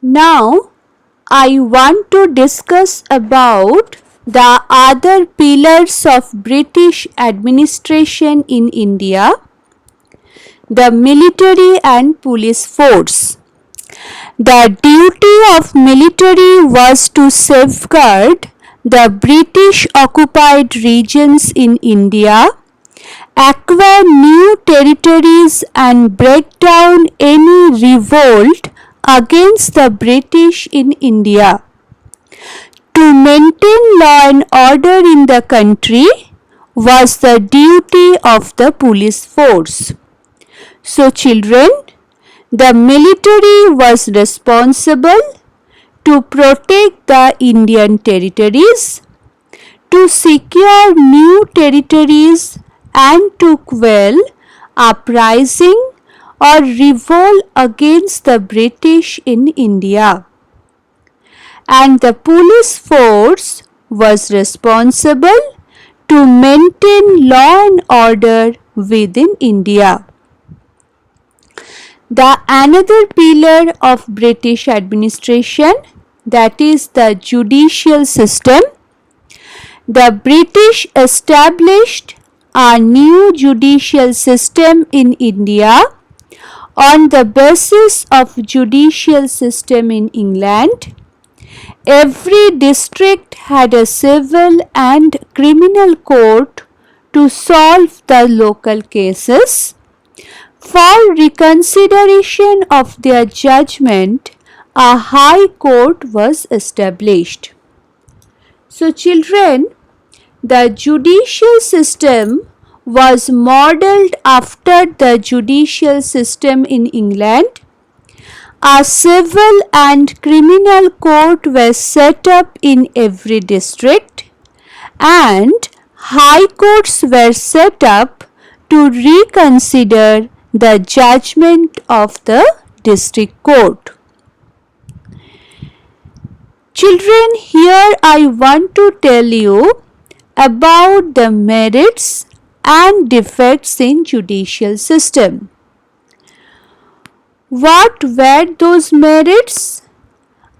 Now I want to discuss about the other pillars of British administration in India, the military and police force. The duty of military was to safeguard the British occupied regions in India, acquire new territories and break down any revolt against the British in India. To maintain law and order in the country was the duty of the police force. So children, the military was responsible to protect the Indian territories, to secure new territories and to quell uprising or revolt against the British in India. And the police force was responsible to maintain law and order within India. The another pillar of British administration, that is the judicial system. The British established a new judicial system in India on the basis of judicial system in England. Every district had a civil and criminal court to solve the local cases. For reconsideration of their judgment, a high court was established. So children, the judicial system was modelled after the judicial system in England. A civil and criminal court were set up in every district, and high courts were set up to reconsider the judgment of the district court. Children, here I want to tell you about the merits and defects in judicial system. What were those merits?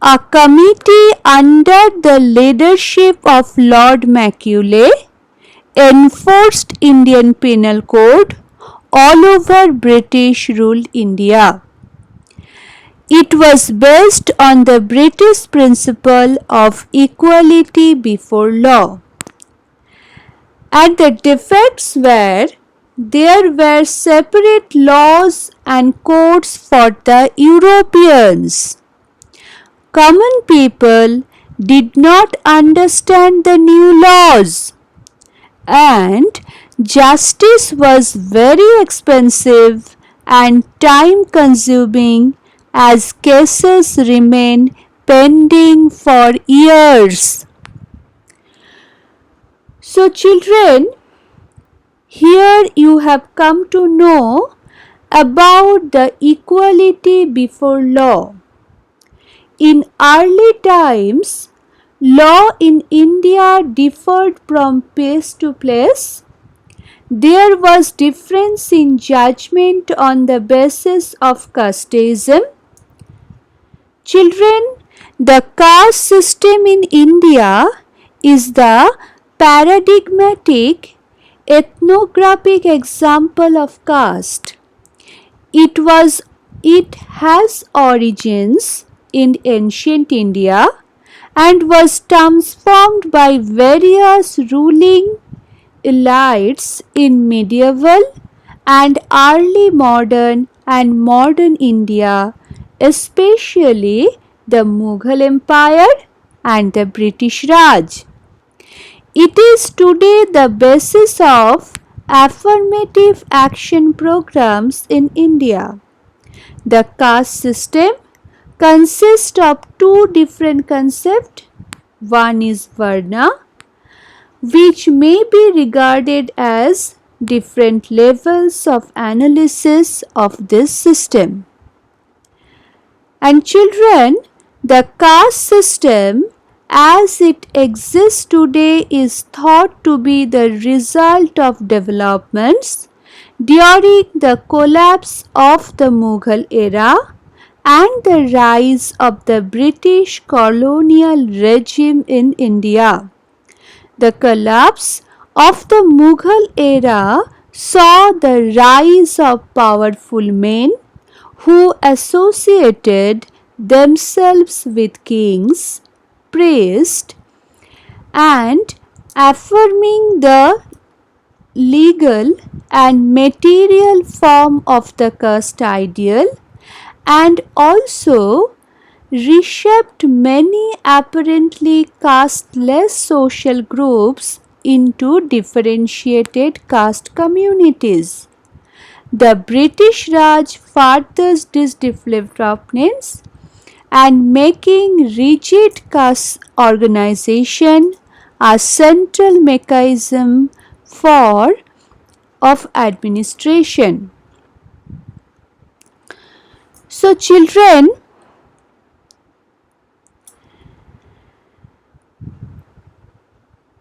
A committee under the leadership of Lord Macaulay enforced Indian Penal Code all over British ruled India. It was based on the British principle of equality before law. And the defects were, there were separate laws and courts for the Europeans. Common people did not understand the new laws, and justice was very expensive and time consuming as cases remained pending for years. So children, here you have come to know about the equality before law. In early times, law in India differed from place to place. There was difference in judgment on the basis of casteism. Children, the caste system in India is the paradigmatic ethnographic example of caste. It has origins in ancient India and was transformed by various ruling elites in medieval and early modern and modern India, especially the Mughal Empire and the British Raj. It is today the basis of affirmative action programs in India. The caste system consists of two different concepts. One is Varna, which may be regarded as different levels of analysis of this system. And children, the caste system as it exists today is thought to be the result of developments during the collapse of the Mughal era and the rise of the British colonial regime in India. The collapse of the Mughal era saw the rise of powerful men who associated themselves with kings, priests, and affirming the legal and material form of the caste ideal, and also reshaped many apparently casteless social groups into differentiated caste communities. The British Raj furthers this development and making rigid caste organization a central mechanism for of administration. So children,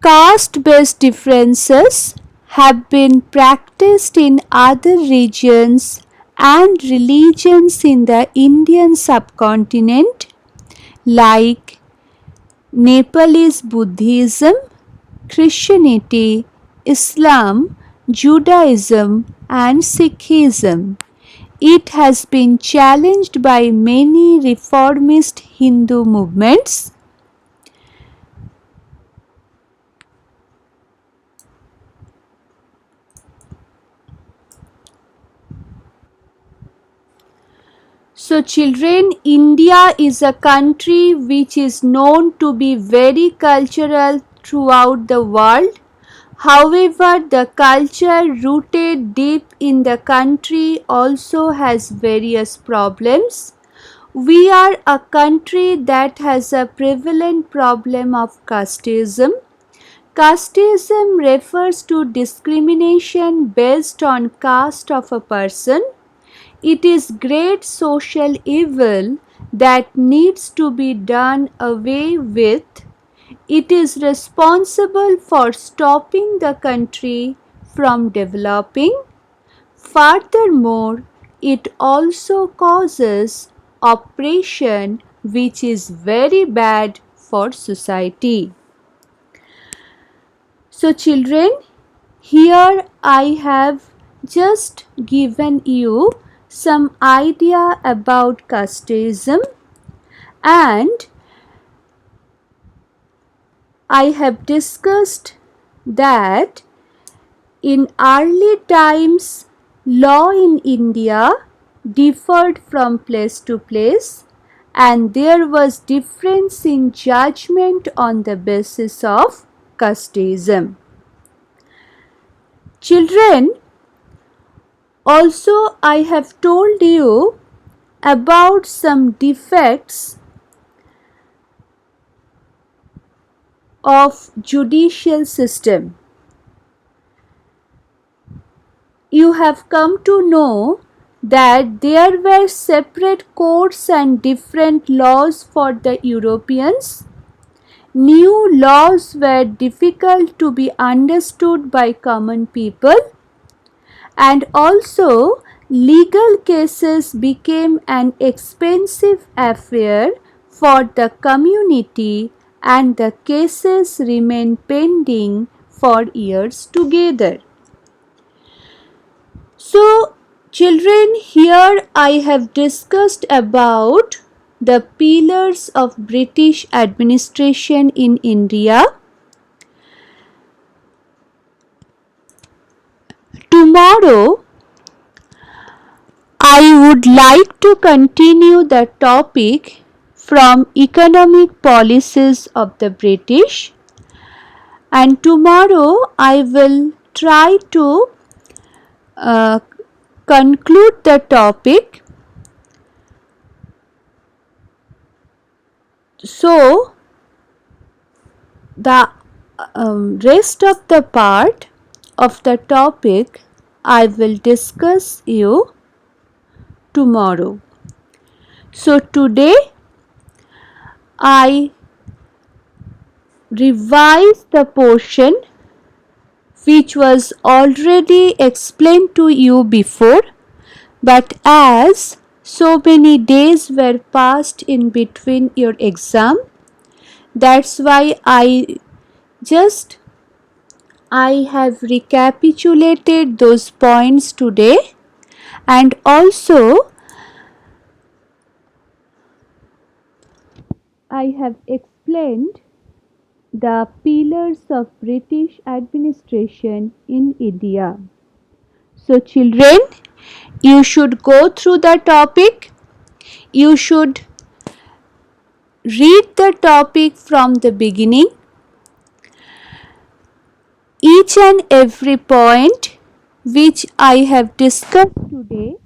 caste-based differences have been practiced in other regions and religions in the Indian subcontinent like Nepalese Buddhism, Christianity, Islam, Judaism and Sikhism. It has been challenged by many reformist Hindu movements. So children, India is a country which is known to be very cultural throughout the world. However, the culture rooted deep in the country also has various problems. We are a country that has a prevalent problem of casteism. Casteism refers to discrimination based on caste of a person. It is great social evil that needs to be done away with. It is responsible for stopping the country from developing. Furthermore, it also causes oppression, which is very bad for society. So children, here I have just given you some idea about casteism, and I have discussed that in early times law in India differed from place to place and there was difference in judgment on the basis of casteism. Children, also I have told you about some defects of judicial system. You have come to know that there were separate courts and different laws for the Europeans. New laws were difficult to be understood by common people, and also legal cases became an expensive affair for the community and the cases remained pending for years together. So children, here I have discussed about the pillars of British administration in India. Tomorrow I would like to continue the topic from economic policies of the British, and tomorrow I will try to conclude the topic. So the rest of the part of the topic I will discuss you tomorrow. So today I revised the portion which was already explained to you before, but as So many days were passed in between your exam. That's why just I have recapitulated those points today, and also I have explained the pillars of British administration in India. So, children, you should go through the topic. You should read the topic from the beginning. Each and every point which I have discussed today,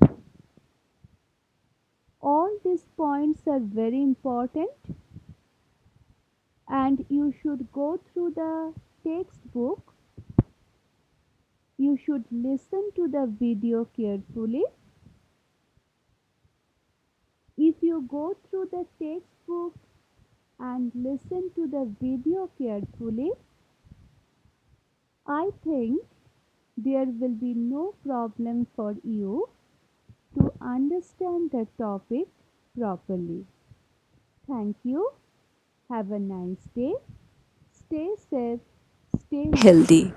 all these points are very important, and you should go through the textbook. You should listen to the video carefully. If you go through the textbook and listen to the video carefully, I think there will be no problem for you to understand the topic properly. Thank you. Have a nice day. Stay safe. Stay healthy.